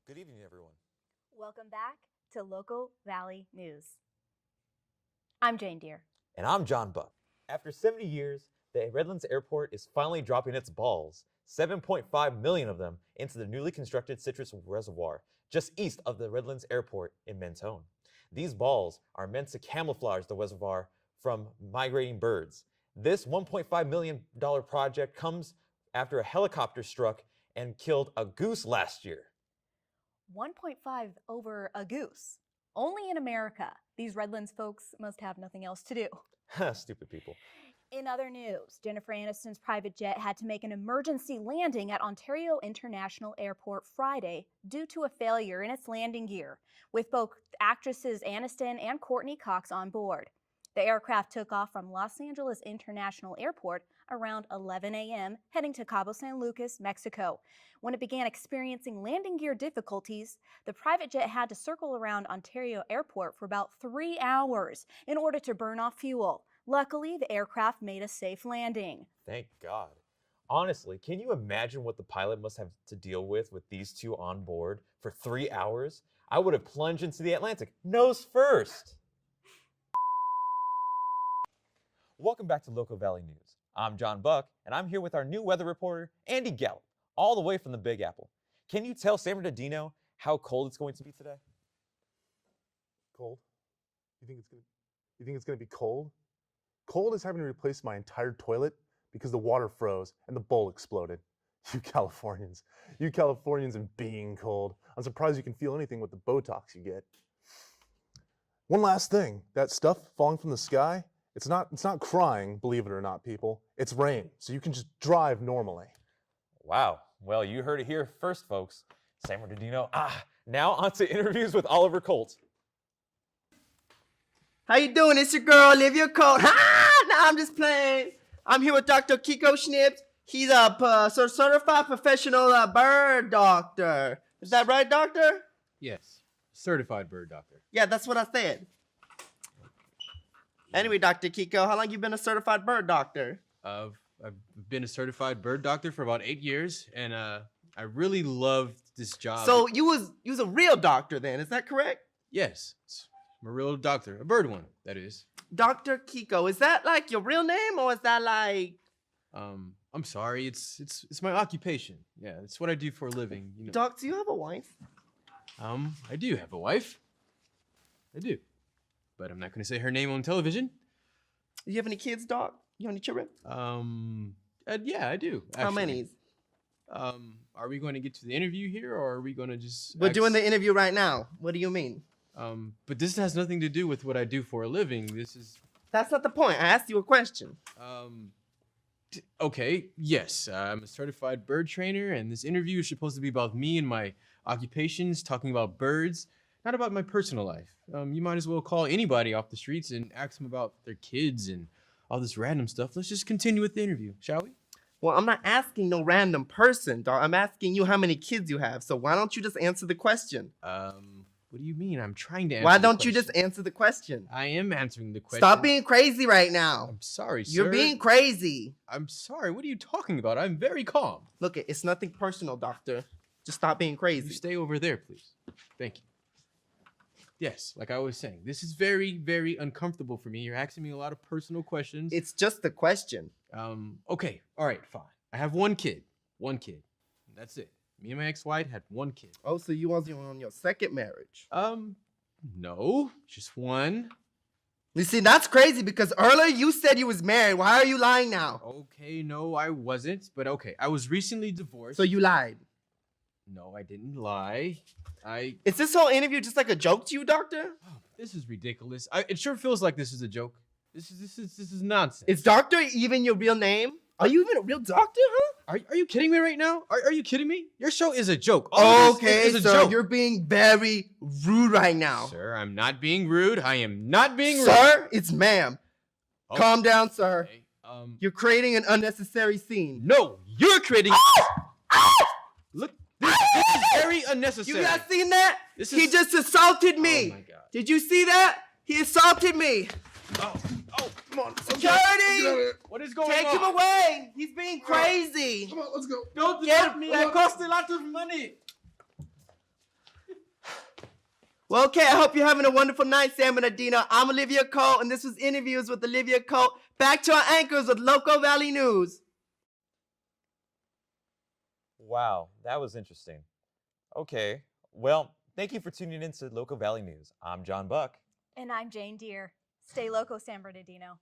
Good evening, everyone. Welcome back to Loco Valley News. I'm Jane Deere. And I'm John Buck. After 70 years, the Redlands Airport is finally dropping its balls, 7.5 million of them, into the newly constructed Citrus Reservoir, just east of the Redlands Airport in Mentone. These balls are meant to camouflage the reservoir from migrating birds. This $1.5 million project comes after a helicopter struck and killed a goose last year. 1.5 over a goose. Only in America. These Redlands folks must have nothing else to do. Stupid people. In other news, Jennifer Aniston's private jet had to make an emergency landing at Ontario International Airport Friday due to a failure in its landing gear, with both actresses Aniston and Courtney Cox on board. The aircraft took off from Los Angeles International Airport around 11 a.m., heading to Cabo San Lucas, Mexico. When it began experiencing landing gear difficulties, the private jet had to circle around Ontario Airport for about 3 hours in order to burn off fuel. Luckily, the aircraft made a safe landing. Thank God. Honestly, can you imagine what the pilot must have to deal with these two on board for 3 hours? I would have plunged into the Atlantic, nose first. Welcome back to Loco Valley News. I'm John Buck, and I'm here with our new weather reporter, Andy Gallup, all the way from the Big Apple. Can you tell San Bernardino how cold it's going to be today? Cold? You think it's gonna be cold? Cold is having to replace my entire toilet because the water froze and the bowl exploded. You Californians and being cold. I'm surprised you can feel anything with the Botox you get. One last thing, that stuff falling from the sky, it's not crying, believe it or not, people. It's rain, so you can just drive normally. Wow. Well, you heard it here first, folks. San Bernardino. Now on to interviews with Oliver Colt. How you doing? It's your girl, Olivia Colt. No, I'm just playing. I'm here with Dr. Kiko Schnips. He's a certified professional bird doctor. Is that right, doctor? Yes, certified bird doctor. Yeah, that's what I said. Anyway, Dr. Kiko, how long you been a certified bird doctor? I've been a certified bird doctor for about 8 years, and I really loved this job. So you was a real doctor then, is that correct? Yes, I'm a real doctor, a bird one, that is. Dr. Kiko, is that like your real name or is that like? I'm sorry, it's my occupation. Yeah, it's what I do for a living. You know. Doc, do you have a wife? I do have a wife. I do, but I'm not going to say her name on television. Do you have any kids, Doc? You have any children? Yeah, I do. Actually. How many? Are we going to get to the interview here, or are we going to just? We're doing the interview right now. What do you mean? But this has nothing to do with what I do for a living. That's not the point. I asked you a question. Okay, yes, I'm a certified bird trainer, and this interview is supposed to be about me and my occupations, talking about birds, not about my personal life. You might as well call anybody off the streets and ask them about their kids and all this random stuff. Let's just continue with the interview, shall we? Well, I'm not asking no random person, dog. I'm asking you how many kids you have. So why don't you just answer the question? What do you mean? I'm trying to answer Why the don't you question. just answer the question? I am answering the question. Stop being crazy right now. I'm sorry, sir. You're being crazy. I'm sorry. What are you talking about? I'm very calm. Look, it's nothing personal, doctor. Just stop being crazy. You stay over there, please. Thank you. Yes, like I was saying, this is very, very uncomfortable for me. You're asking me a lot of personal questions. It's just a question. Okay. All right, fine. I have one kid. That's it. Me and my ex-wife had one kid. Oh, so you wasn't on your second marriage? No, just one. You see, that's crazy because earlier you said you was married. Why are you lying now? Okay, no, I wasn't. But okay, I was recently divorced. So you lied. No, I didn't lie. Is this whole interview just like a joke to you, doctor? Oh, this is ridiculous. It sure feels like this is a joke. This is nonsense. Is doctor even your real name? Are you even a real doctor, huh? Are you kidding me right now? Are you kidding me? Your show is a joke. Okay, a sir, joke. you're being very rude right now. Sir, I'm not being rude. I am not being rude. Sir, it's ma'am. Oh, Calm down, sir. Okay. You're creating an unnecessary scene. No, you're creating. Look, this is very unnecessary. You guys seen that? This He is- just assaulted me. Oh my God. Did you see that? He assaulted me. Oh, Come on, Security! what is going Take on? him away. He's being crazy. Come on, let's go. Don't Get stop me. I cost a lot of money. Well, okay, I hope you're having a wonderful night, San Bernardino. I'm Olivia Cole, and this was Interviews with Olivia Cole. Back to our anchors with Loco Valley News. Wow, that was interesting. Okay, well, thank you for tuning in to Local Valley News. I'm John Buck. And I'm Jane Deere. Stay loco, San Bernardino.